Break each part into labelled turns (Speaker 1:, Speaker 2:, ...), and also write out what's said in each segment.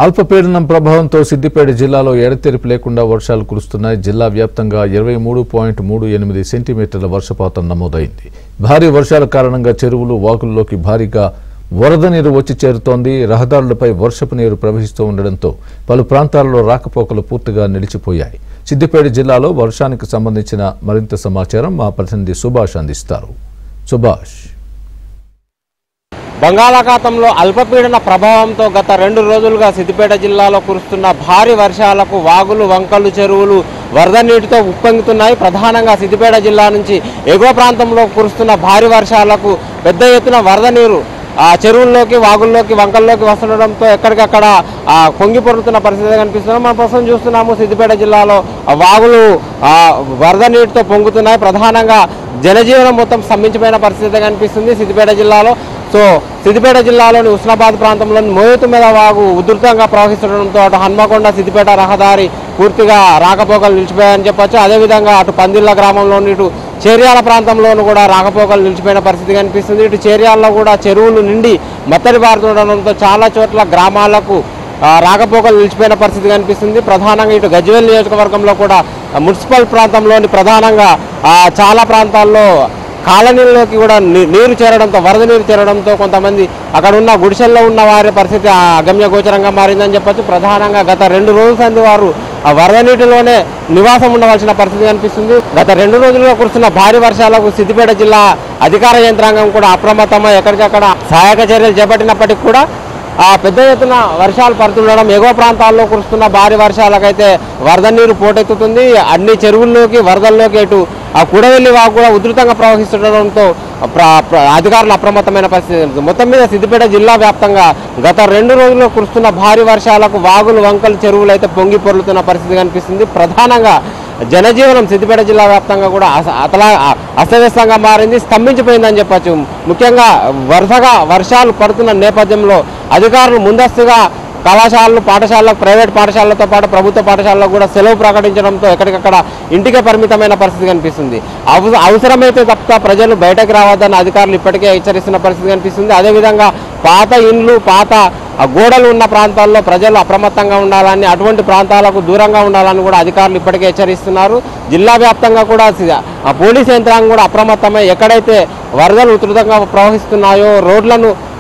Speaker 1: అల్పపీడనం ప్రభావంతో సిద్దిపేట జిల్లాలో ఎడతెరిపి లేకుండా వర్షాలు కురుస్తున్నాయి. జిల్లా వ్యాప్తంగా 23.38 సెంటీమీటర్ల వర్షపాతం నమోదైంది. భారీ వర్షాల కారణంగా చెరువులు, వాగుల్లోకి భారీగా వరద నీరు వచ్చి చేరుతోంది. రహదారులపై వర్షపు నీరు ప్రవహిస్తూ ఉండడంతో పలు ప్రాంతాల్లో రాకపోకలు పూర్తిగా నిలిచిపోయాయి. సిద్దిపేట జిల్లాలో వర్షానికి సంబంధించిన మరింత సమాచారం మా ప్రతినిధి సుభాష్ అందిస్తారు. సుభాష్.
Speaker 2: బంగాళాఖాతంలో అల్పపీడన ప్రభావంతో గత 2 రోజులుగా సిద్దిపేట జిల్లాలో కురుస్తున్న భారీ వర్షాలకు వాగులు, వంకలు, చెరువులు వరద నీటితో ఉప్పొంగుతున్నాయి. ప్రధానంగా సిద్దిపేట జిల్లా నుంచి ఎగువ ప్రాంతంలో కురుస్తున్న భారీ వర్షాలకు పెద్ద ఎత్తున వరద నీరు చెరువుల్లోకి, వాగుల్లోకి, వంకల్లోకి వస్తుండడంతో ఎక్కడికక్కడ పొంగి పొరుతున్న పరిస్థితి కనిపిస్తుంది. మనం ప్రస్తుతం చూస్తున్నాము సిద్దిపేట జిల్లాలో వాగులు వరద నీటితో పొంగుతున్నాయి. ప్రధానంగా జనజీవనం మొత్తం స్తంభించిపోయిన పరిస్థితి కనిపిస్తుంది సిద్దిపేట జిల్లాలో. సో సిద్దిపేట జిల్లాలోని ఉస్నాబాద్ ప్రాంతంలోని మోయతుమెద వాగు ఉధృతంగా ప్రవహిస్తుండడంతో అటు హన్మకొండ సిద్దిపేట రహదారి పూర్తిగా రాకపోకలు నిలిచిపోయాయని చెప్పొచ్చు. అదేవిధంగా అటు పందిళ్ళ గ్రామంలోని ఇటు చేర్యాల ప్రాంతంలోనూ కూడా రాకపోకలు నిలిచిపోయిన పరిస్థితి కనిపిస్తుంది. ఇటు చేర్యాలలో కూడా చెరువులు నిండి మత్తడి బారుతుండడంతో చాలా చోట్ల గ్రామాలకు రాకపోకలు నిలిచిపోయిన పరిస్థితి కనిపిస్తుంది. ప్రధానంగా ఇటు గజ్వేల్ నియోజకవర్గంలో కూడా మున్సిపల్ ప్రాంతంలోని ప్రధానంగా చాలా ప్రాంతాల్లో కాలనీల్లోకి కూడా నీరు చేరడంతో, వరద నీరు చేరడంతో కొంతమంది అక్కడ ఉన్న గుడిసెల్లో ఉన్న వారి పరిస్థితి అగమ్య గోచరంగా మారిందని చెప్పొచ్చు. ప్రధానంగా గత 2 రోజుల సంది వారు ఆ వరద నీటిలోనే నివాసం ఉండవలసిన పరిస్థితి కనిపిస్తుంది. గత 2 రోజులుగా కురుస్తున్న భారీ వర్షాలకు సిద్దిపేట జిల్లా అధికార యంత్రాంగం కూడా అప్రమత్తమై ఎక్కడికక్కడ సహాయక చర్యలు చేపట్టినప్పటికీ కూడా పెద్ద ఎత్తున వర్షాలు పడుతుండడం, ఎగువ ప్రాంతాల్లో కురుస్తున్న భారీ వర్షాలకైతే వరద నీరు పోటెత్తుతుంది. అన్ని చెరువుల్లోకి, వరదల్లోకి ఇటు కుడవెల్లి వాగు కూడా ఉధృతంగా ప్రవహిస్తుండడంతో అధికారులు అప్రమత్తమైన పరిస్థితి. మొత్తం మీద సిద్దిపేట జిల్లా వ్యాప్తంగా గత 2 రోజుల్లో కురుస్తున్న భారీ వర్షాలకు వాగులు, వంకలు, చెరువులు అయితే పొంగి పొర్లుతున్న పరిస్థితి కనిపిస్తుంది. ప్రధానంగా జనజీవనం సిద్దిపేట జిల్లా వ్యాప్తంగా కూడా అస్తవ్యస్తంగా మారింది, స్తంభించిపోయిందని చెప్పచ్చు. ముఖ్యంగా వరుసగా వర్షాలు పడుతున్న నేపథ్యంలో అధికారులు ముందస్తుగా కళాశాలలు, పాఠశాలలకు, ప్రైవేట్ పాఠశాలలతో పాటు ప్రభుత్వ పాఠశాలలకు కూడా సెలవు ప్రకటించడంతో ఎక్కడికక్కడ ఇంటికే పరిమితమైన పరిస్థితి కనిపిస్తుంది. అవసరమైతే తప్ప ప్రజలు బయటకు రావద్దని అధికారులు ఇప్పటికే హెచ్చరిస్తున్న పరిస్థితి కనిపిస్తుంది. అదేవిధంగా పాత ఇండ్లు, పాత గోడలు ఉన్న ప్రాంతాల్లో ప్రజలు అప్రమత్తంగా ఉండాలని, అటువంటి ప్రాంతాలకు దూరంగా ఉండాలని కూడా అధికారులు ఇప్పటికే హెచ్చరిస్తున్నారు. జిల్లా వ్యాప్తంగా కూడా పోలీస్ యంత్రాంగం కూడా అప్రమత్తమై ఎక్కడైతే వరదలు ఉధృతంగా ప్రవహిస్తున్నాయో,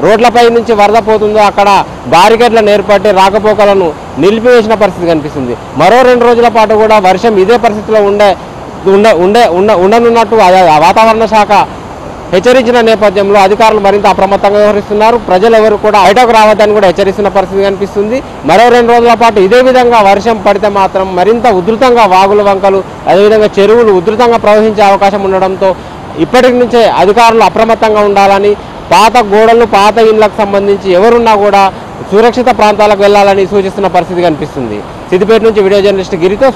Speaker 2: రోడ్లపై నుంచి వరద పోతుందో అక్కడ బారికేడ్లను ఏర్పట్టి రాకపోకలను నిలిపివేసిన పరిస్థితి కనిపిస్తుంది. మరో 2 రోజుల పాటు కూడా వర్షం ఇదే పరిస్థితిలో ఉండనున్నట్టు వాతావరణ శాఖ హెచ్చరించిన నేపథ్యంలో అధికారులు మరింత అప్రమత్తంగా వ్యవహరిస్తున్నారు. ప్రజలు ఎవరు కూడా బయటకు రావద్దని కూడా హెచ్చరిస్తున్న పరిస్థితి కనిపిస్తుంది. మరో 2 రోజుల పాటు ఇదే విధంగా వర్షం పడితే మాత్రం మరింత ఉధృతంగా వాగులు, వంకలు, అదేవిధంగా చెరువులు ఉధృతంగా ప్రవహించే అవకాశం ఉండడంతో ఇప్పటి నుంచే అధికారులు అప్రమత్తంగా ఉండాలని, పాత గోడలు, పాత ఇండ్లకు సంబంధించి ఎవరున్నా కూడా సురక్షిత ప్రాంతాలకు వెళ్లాలని సూచిస్తున్న పరిస్థితి కనిపిస్తుంది. సిద్దిపేట నుంచి వీడియో జర్నలిస్ట్ గిరితో